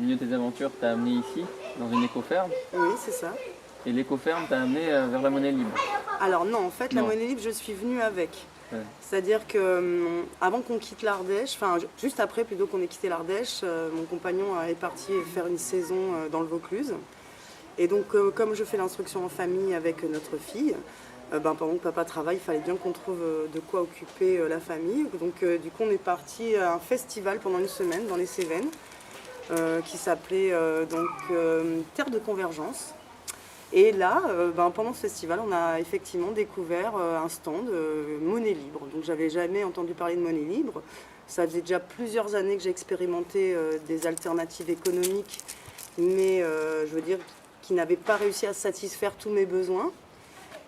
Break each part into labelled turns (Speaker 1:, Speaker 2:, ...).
Speaker 1: milieu de tes aventures t'a amené ici, dans une éco-ferme.
Speaker 2: Oui, c'est ça.
Speaker 1: Et l'éco-ferme t'a amené vers la monnaie libre.
Speaker 2: Alors non, en fait, la
Speaker 1: Non.
Speaker 2: monnaie libre, je suis venue avec.
Speaker 1: Ouais.
Speaker 2: C'est-à-dire que avant qu'on quitte l'Ardèche, enfin juste après plutôt qu'on ait quitté l'Ardèche, mon compagnon est parti faire une saison dans le Vaucluse. Et donc comme je fais l'instruction en famille avec notre fille, pendant que papa travaille, il fallait bien qu'on trouve de quoi occuper la famille. Donc du coup on est parti à un festival pendant une semaine dans les Cévennes qui s'appelait Terre de Convergence. Et là, pendant ce festival, on a effectivement découvert un stand monnaie libre. Donc j'avais jamais entendu parler de monnaie libre. Ça faisait déjà plusieurs années que j'ai expérimenté des alternatives économiques, mais je veux dire qui n'avaient pas réussi à satisfaire tous mes besoins.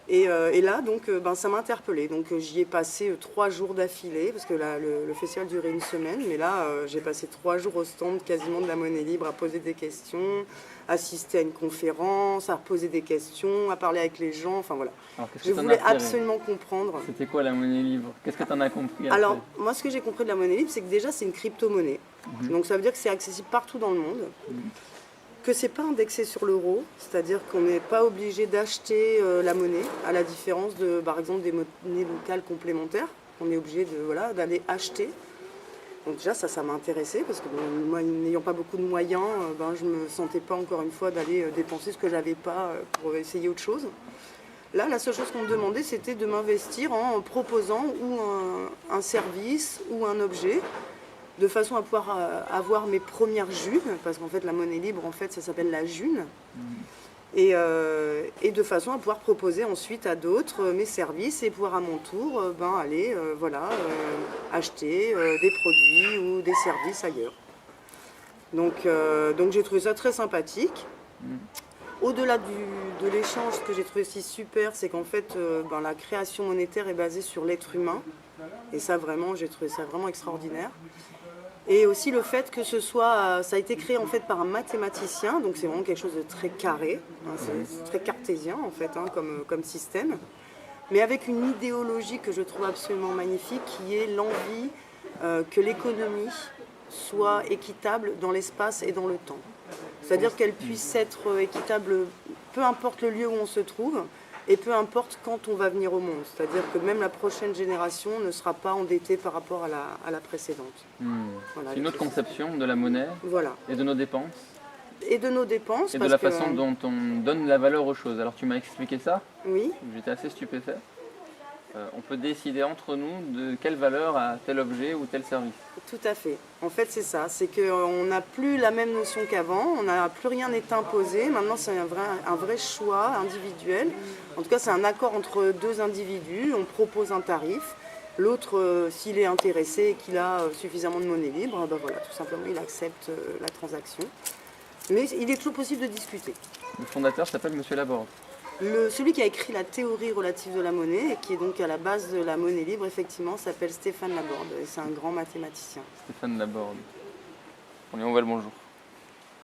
Speaker 2: Et là, donc, ça m'a interpellée. Donc j'y ai passé 3 jours d'affilée, parce que là, le festival durait une semaine. Mais là, j'ai passé 3 jours au stand quasiment de la monnaie libre, à poser des questions, assister à une conférence, à poser des questions, à parler avec les gens. Enfin voilà.
Speaker 1: Alors, qu'est-ce que
Speaker 2: Je
Speaker 1: t'en as
Speaker 2: voulais
Speaker 1: tiré?
Speaker 2: absolument comprendre.
Speaker 1: C'était quoi la monnaie libre? Qu'est-ce que tu en as compris après?
Speaker 2: Alors, moi, ce que j'ai compris de la monnaie libre, c'est que déjà, c'est une crypto-monnaie. Donc ça veut dire que c'est accessible partout dans le monde. Que c'est pas indexé sur l'euro, c'est-à-dire qu'on n'est pas obligé d'acheter la monnaie, à la différence de, par exemple, des monnaies locales complémentaires. On est obligé d'aller acheter. Donc déjà, ça m'a intéressé parce que moi, n'ayant pas beaucoup de moyens, je ne me sentais pas encore une fois d'aller dépenser ce que j'avais pas pour essayer autre chose. Là, la seule chose qu'on me demandait, c'était de m'investir en proposant ou un service ou un objet, de façon à pouvoir avoir mes premières junes, parce qu'en fait la monnaie libre, en fait, ça s'appelle la june, et de façon à pouvoir proposer ensuite à d'autres mes services et pouvoir à mon tour aller acheter des produits ou des services ailleurs. Donc j'ai trouvé ça très sympathique. Au-delà de l'échange, ce que j'ai trouvé aussi super, c'est qu'en fait la création monétaire est basée sur l'être humain, et ça vraiment, j'ai trouvé ça vraiment extraordinaire. Et aussi le fait que ça a été créé en fait par un mathématicien, donc c'est vraiment quelque chose de très carré, c'est très cartésien en fait comme système, mais avec une idéologie que je trouve absolument magnifique, qui est l'envie que l'économie soit équitable dans l'espace et dans le temps. C'est-à-dire qu'elle puisse être équitable peu importe le lieu où on se trouve, et peu importe quand on va venir au monde. C'est-à-dire que même la prochaine génération ne sera pas endettée par rapport à la précédente. Voilà,
Speaker 1: c'est une autre conception de la monnaie et de nos dépenses.
Speaker 2: Et de nos dépenses.
Speaker 1: Et de la façon dont on donne la valeur aux choses. Alors tu m'as expliqué ça.
Speaker 2: Oui.
Speaker 1: J'étais assez stupéfait. On peut décider entre nous de quelle valeur a tel objet ou tel service.
Speaker 2: Tout à fait. En fait, c'est ça. C'est qu'on n'a plus la même notion qu'avant. Plus rien n'est imposé. Maintenant, c'est un vrai choix individuel. En tout cas, c'est un accord entre 2 individus. On propose un tarif. L'autre, s'il est intéressé et qu'il a suffisamment de monnaie libre, tout simplement, il accepte la transaction. Mais il est toujours possible de discuter.
Speaker 1: Le fondateur s'appelle Monsieur Laborde.
Speaker 2: Celui qui a écrit la théorie relative de la monnaie, et qui est donc à la base de la monnaie libre, effectivement, s'appelle Stéphane Laborde. Et c'est un grand mathématicien.
Speaker 1: Stéphane Laborde. On lui envoie le bonjour.